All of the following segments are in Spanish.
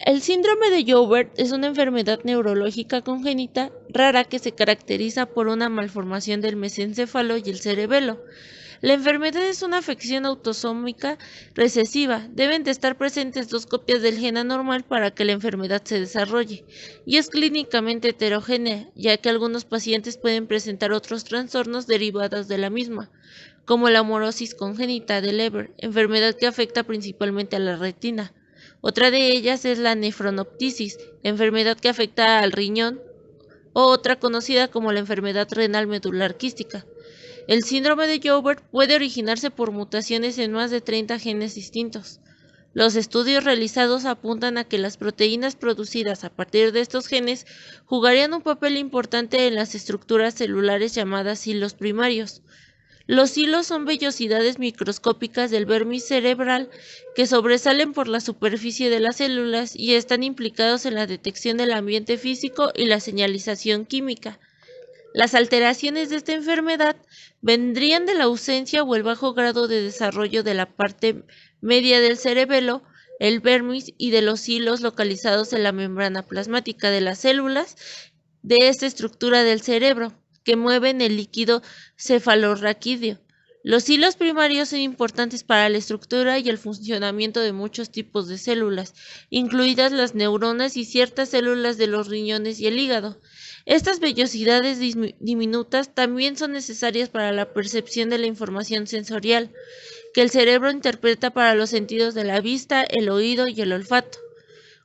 El síndrome de Joubert es una enfermedad neurológica congénita rara que se caracteriza por una malformación del mesencéfalo y el cerebelo. La enfermedad es una afección autosómica recesiva. Deben de estar presentes dos copias del gen anormal para que la enfermedad se desarrolle. Y es clínicamente heterogénea, ya que algunos pacientes pueden presentar otros trastornos derivados de la misma, como la amorosis congénita de Leber, enfermedad que afecta principalmente a la retina. Otra de ellas es la nefronoptisis, enfermedad que afecta al riñón, o otra conocida como la enfermedad renal medular quística. El síndrome de Joubert puede originarse por mutaciones en más de 30 genes distintos. Los estudios realizados apuntan a que las proteínas producidas a partir de estos genes jugarían un papel importante en las estructuras celulares llamadas hilos primarios. Los hilos son vellosidades microscópicas del vermis cerebral que sobresalen por la superficie de las células y están implicados en la detección del ambiente físico y la señalización química. Las alteraciones de esta enfermedad vendrían de la ausencia o el bajo grado de desarrollo de la parte media del cerebelo, el vermis y de los hilos localizados en la membrana plasmática de las células de esta estructura del cerebro, que mueven el líquido cefalorraquídeo. Los hilos primarios son importantes para la estructura y el funcionamiento de muchos tipos de células, incluidas las neuronas y ciertas células de los riñones y el hígado. Estas vellosidades diminutas también son necesarias para la percepción de la información sensorial, que el cerebro interpreta para los sentidos de la vista, el oído y el olfato.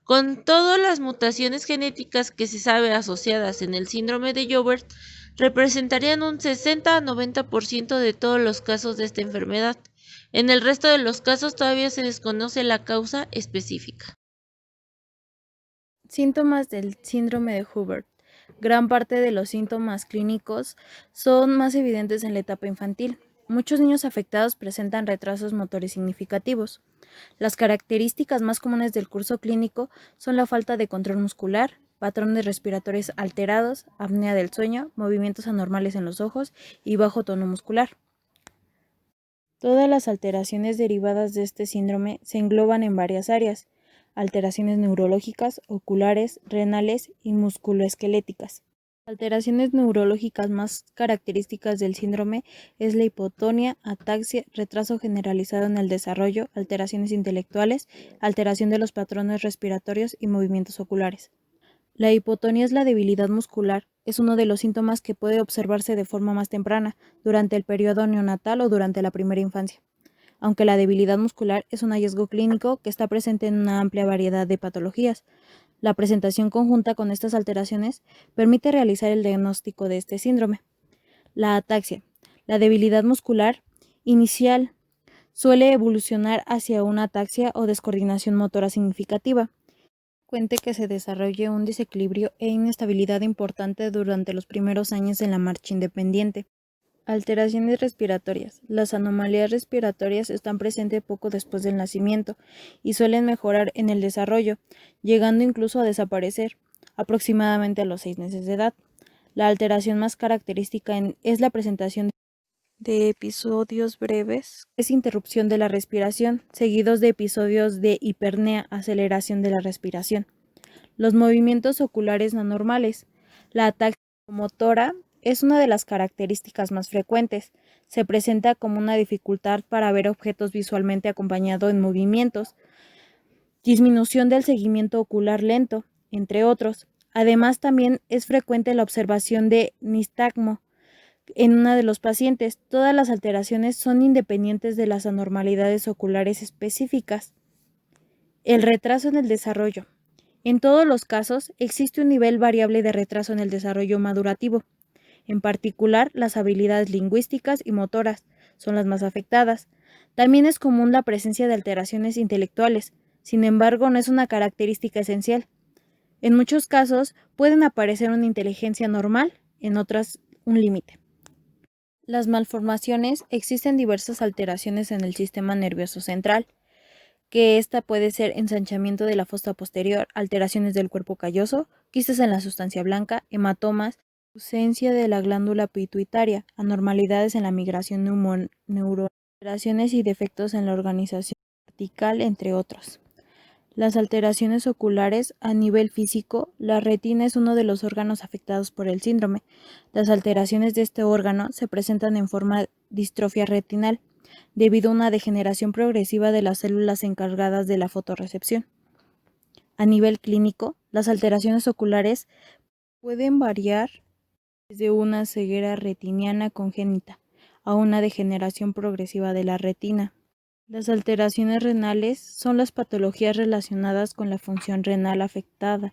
Con todas las mutaciones genéticas que se sabe asociadas en el síndrome de Joubert, representarían un 60 a 90% de todos los casos de esta enfermedad. En el resto de los casos todavía se desconoce la causa específica. Síntomas del síndrome de Joubert. Gran parte de los síntomas clínicos son más evidentes en la etapa infantil. Muchos niños afectados presentan retrasos motores significativos. Las características más comunes del curso clínico son la falta de control muscular, patrones respiratorios alterados, apnea del sueño, movimientos anormales en los ojos y bajo tono muscular. Todas las alteraciones derivadas de este síndrome se engloban en varias áreas: alteraciones neurológicas, oculares, renales y musculoesqueléticas. Alteraciones neurológicas más características del síndrome es la hipotonía, ataxia, retraso generalizado en el desarrollo, alteraciones intelectuales, alteración de los patrones respiratorios y movimientos oculares. La hipotonía es la debilidad muscular, es uno de los síntomas que puede observarse de forma más temprana, durante el periodo neonatal o durante la primera infancia. Aunque la debilidad muscular es un hallazgo clínico que está presente en una amplia variedad de patologías, la presentación conjunta con estas alteraciones permite realizar el diagnóstico de este síndrome. La ataxia, la debilidad muscular inicial, suele evolucionar hacia una ataxia o descoordinación motora significativa. Cuente que se desarrolle un desequilibrio e inestabilidad importante durante los primeros años en la marcha independiente. Alteraciones respiratorias. Las anomalías respiratorias están presentes poco después del nacimiento y suelen mejorar en el desarrollo, llegando incluso a desaparecer, aproximadamente a los 6 meses de edad. La alteración más característica es la presentación de episodios breves, es interrupción de la respiración, seguidos de episodios de hipernea, aceleración de la respiración. Los movimientos oculares no normales. La ataxia motora es una de las características más frecuentes. Se presenta como una dificultad para ver objetos visualmente acompañado en movimientos, disminución del seguimiento ocular lento, entre otros. Además, también es frecuente la observación de nistagmo en una de los pacientes. Todas las alteraciones son independientes de las anormalidades oculares específicas. El retraso en el desarrollo. En todos los casos, existe un nivel variable de retraso en el desarrollo madurativo. En particular, las habilidades lingüísticas y motoras son las más afectadas. También es común la presencia de alteraciones intelectuales. Sin embargo, no es una característica esencial. En muchos casos, pueden aparecer una inteligencia normal, en otras, un límite. Las malformaciones. Existen diversas alteraciones en el sistema nervioso central, que esta puede ser ensanchamiento de la fosa posterior, alteraciones del cuerpo calloso, quistes en la sustancia blanca, hematomas, ausencia de la glándula pituitaria, anormalidades en la migración neuronal, alteraciones y defectos en la organización vertical, entre otros. Las alteraciones oculares a nivel físico, la retina es uno de los órganos afectados por el síndrome. Las alteraciones de este órgano se presentan en forma de distrofia retinal, debido a una degeneración progresiva de las células encargadas de la fotorrecepción. A nivel clínico, las alteraciones oculares pueden variar desde una ceguera retiniana congénita a una degeneración progresiva de la retina. Las alteraciones renales son las patologías relacionadas con la función renal afectada,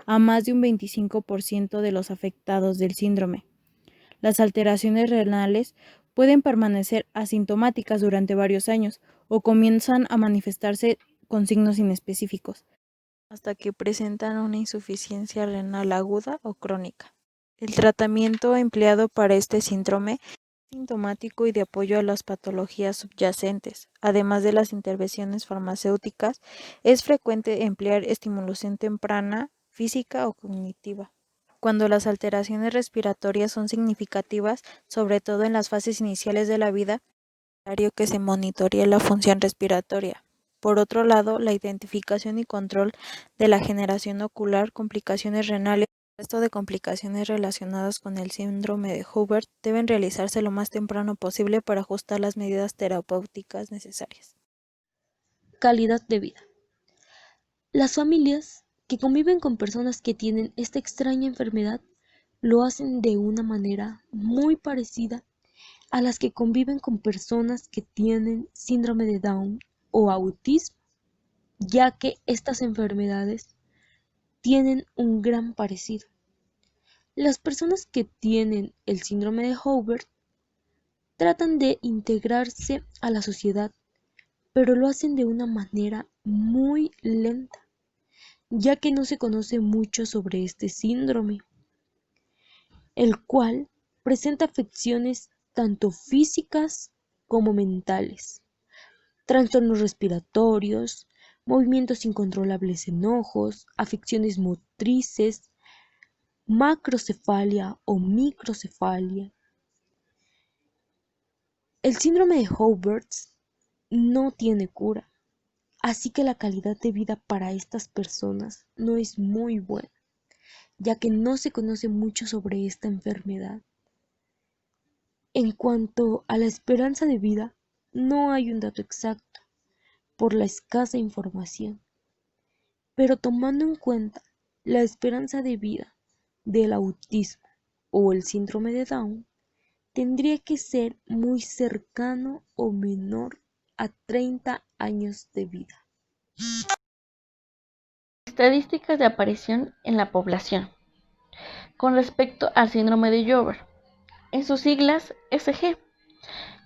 a más de un 25% de los afectados del síndrome. Las alteraciones renales pueden permanecer asintomáticas durante varios años o comienzan a manifestarse con signos inespecíficos, hasta que presentan una insuficiencia renal aguda o crónica. El tratamiento empleado para este síndrome sintomático y de apoyo a las patologías subyacentes. Además de las intervenciones farmacéuticas, es frecuente emplear estimulación temprana, física o cognitiva. Cuando las alteraciones respiratorias son significativas, sobre todo en las fases iniciales de la vida, es necesario que se monitoree la función respiratoria. Por otro lado, la identificación y control de la generación ocular, complicaciones renales, el resto de complicaciones relacionadas con el síndrome de Hubert deben realizarse lo más temprano posible para ajustar las medidas terapéuticas necesarias. Calidad de vida. Las familias que conviven con personas que tienen esta extraña enfermedad lo hacen de una manera muy parecida a las que conviven con personas que tienen síndrome de Down o autismo, ya que estas enfermedades tienen un gran parecido. Las personas que tienen el síndrome de Hubert tratan de integrarse a la sociedad, pero lo hacen de una manera muy lenta, ya que no se conoce mucho sobre este síndrome, el cual presenta afecciones tanto físicas como mentales, trastornos respiratorios, movimientos incontrolables en ojos, afecciones motrices, macrocefalia o microcefalia. El síndrome de Hubert no tiene cura, así que la calidad de vida para estas personas no es muy buena, ya que no se conoce mucho sobre esta enfermedad. En cuanto a la esperanza de vida, no hay un dato exacto por la escasa información, pero tomando en cuenta la esperanza de vida del autismo o el síndrome de Down, tendría que ser muy cercano o menor a 30 años de vida. Estadísticas de aparición en la población. Con respecto al síndrome de Joubert, en sus siglas SG,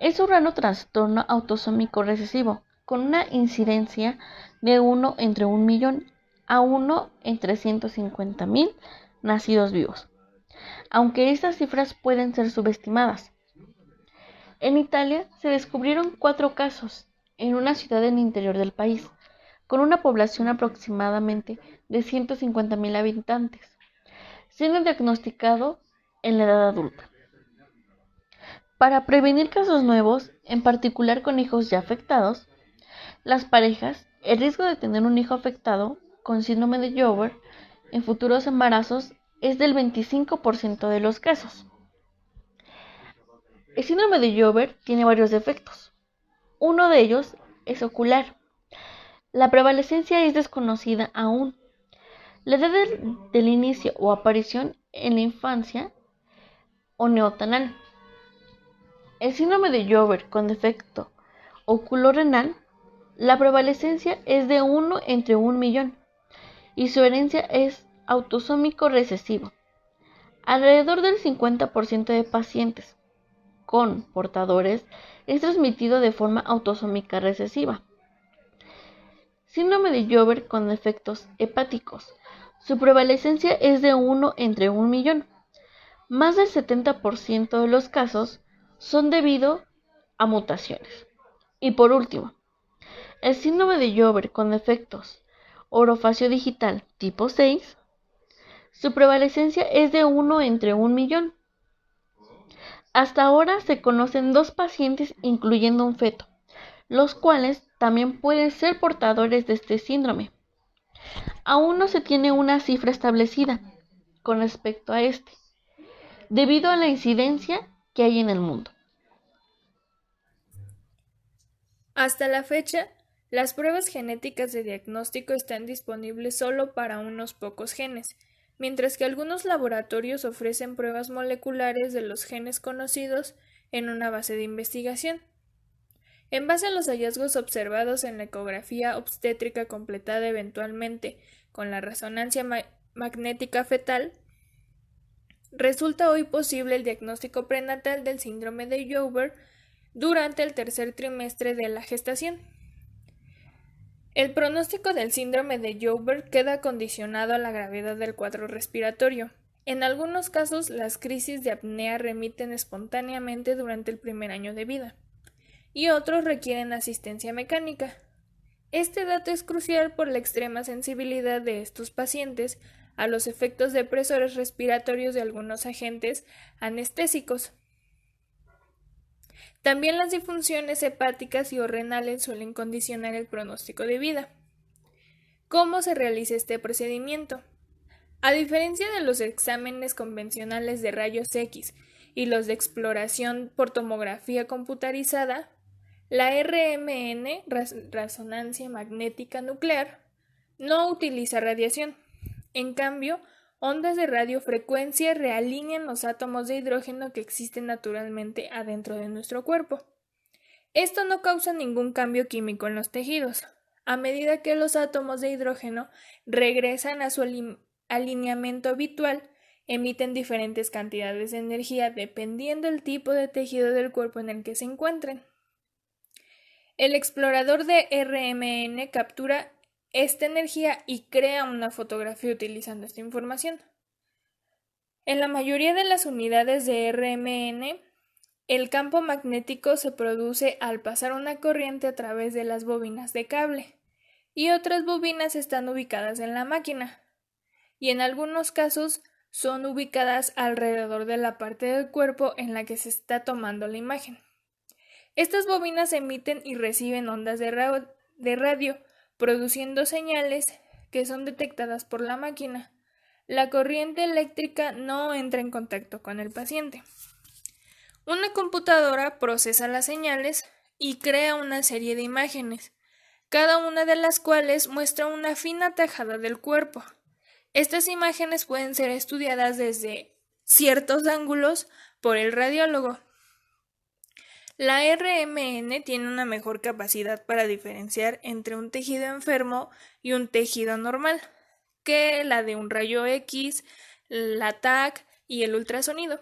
es un raro trastorno autosómico recesivo, con una incidencia de 1 entre 1 millón a 1 entre 150.000 nacidos vivos, aunque estas cifras pueden ser subestimadas. En Italia se descubrieron 4 casos en una ciudad en el interior del país, con una población aproximadamente de 150.000 habitantes, siendo diagnosticado en la edad adulta. Para prevenir casos nuevos, en particular con hijos ya afectados, las parejas, el riesgo de tener un hijo afectado con síndrome de Joubert en futuros embarazos es del 25% de los casos. El síndrome de Joubert tiene varios defectos. Uno de ellos es ocular. La prevalecencia es desconocida aún. La edad del inicio o aparición en la infancia o neonatal. El síndrome de Joubert con defecto oculorenal, la prevalecencia es de 1 entre 1 millón y su herencia es autosómico recesivo. Alrededor del 50% de pacientes con portadores es transmitido de forma autosómica recesiva. Síndrome de Joubert con defectos hepáticos. Su prevalecencia es de 1 entre 1 millón. Más del 70% de los casos son debido a mutaciones. Y por último, el síndrome de Joubert con defectos orofaciodigital tipo 6, su prevalecencia es de 1 entre 1 millón. Hasta ahora se conocen 2 pacientes, incluyendo un feto, los cuales también pueden ser portadores de este síndrome. Aún no se tiene una cifra establecida con respecto a este, debido a la incidencia que hay en el mundo. Hasta la fecha, las pruebas genéticas de diagnóstico están disponibles solo para unos pocos genes, mientras que algunos laboratorios ofrecen pruebas moleculares de los genes conocidos en una base de investigación. En base a los hallazgos observados en la ecografía obstétrica completada eventualmente con la resonancia magnética fetal, resulta hoy posible el diagnóstico prenatal del síndrome de Joubert durante el tercer trimestre de la gestación. El pronóstico del síndrome de Joubert queda condicionado a la gravedad del cuadro respiratorio. En algunos casos, las crisis de apnea remiten espontáneamente durante el primer año de vida, y otros requieren asistencia mecánica. Este dato es crucial por la extrema sensibilidad de estos pacientes a los efectos depresores respiratorios de algunos agentes anestésicos. También las disfunciones hepáticas y o renales suelen condicionar el pronóstico de vida. ¿Cómo se realiza este procedimiento? A diferencia de los exámenes convencionales de rayos X y los de exploración por tomografía computarizada, la RMN, resonancia magnética nuclear, no utiliza radiación. En cambio, ondas de radiofrecuencia realinean los átomos de hidrógeno que existen naturalmente adentro de nuestro cuerpo. Esto no causa ningún cambio químico en los tejidos. A medida que los átomos de hidrógeno regresan a su alineamiento habitual, emiten diferentes cantidades de energía dependiendo del tipo de tejido del cuerpo en el que se encuentren. El explorador de RMN captura esta energía y crea una fotografía utilizando esta información. En la mayoría de las unidades de RMN, el campo magnético se produce al pasar una corriente a través de las bobinas de cable, y otras bobinas están ubicadas en la máquina, y en algunos casos son ubicadas alrededor de la parte del cuerpo en la que se está tomando la imagen. Estas bobinas emiten y reciben ondas de radio, produciendo señales que son detectadas por la máquina. La corriente eléctrica no entra en contacto con el paciente. Una computadora procesa las señales y crea una serie de imágenes, cada una de las cuales muestra una fina tajada del cuerpo. Estas imágenes pueden ser estudiadas desde ciertos ángulos por el radiólogo. La RMN tiene una mejor capacidad para diferenciar entre un tejido enfermo y un tejido normal que la de un rayo X, la TAC y el ultrasonido.